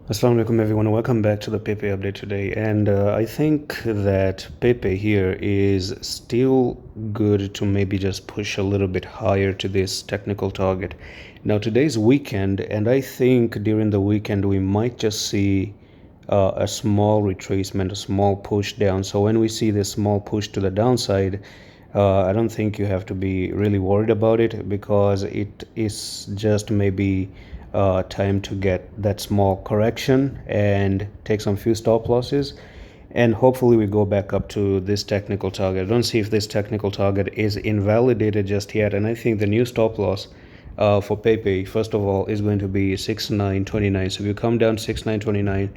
Assalamu alaikum everyone, welcome back to the PEPE update today. And I think that PEPE here is still good to maybe just push a little bit higher to this technical target. Now today's weekend, and I think during the weekend we might just see a small retracement, a small push down. So when we see this small push to the downside, I don't think you have to be really worried about it, because it is just maybe time to get that small correction and take some few stop losses, and hopefully we go back up to this technical target. I don't see if this technical target is invalidated just yet, and I think the new stop loss for PayPay, first of all, is going to be 6929. So if you come down 6929,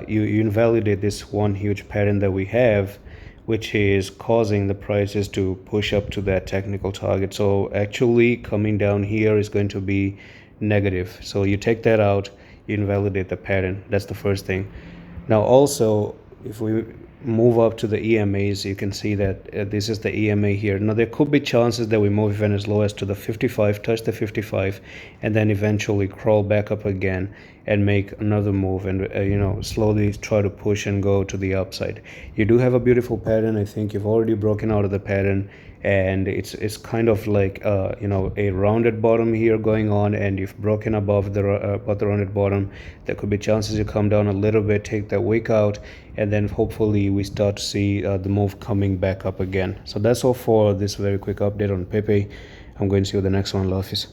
you invalidate this one huge pattern that we have, which is causing the prices to push up to that technical target. So actually coming down here is going to be negative. So you take that out, you invalidate the pattern. That's the first thing. Now also, if we move up to the EMAs, you can see that this is the EMA here. Now there could be chances that we move even as low as to the 55, touch the 55, and then eventually crawl back up again and make another move, and slowly try to push and go to the upside. You do have a beautiful pattern. I think you've already broken out of the pattern, and it's kind of like a rounded bottom here going on, and you've broken above the rounded bottom. There could be chances you come down a little bit, take that wick out, and then hopefully we start to see the move coming back up again. So that's all for this very quick update on Pepe. I'm going to see you the next one. Love, peace.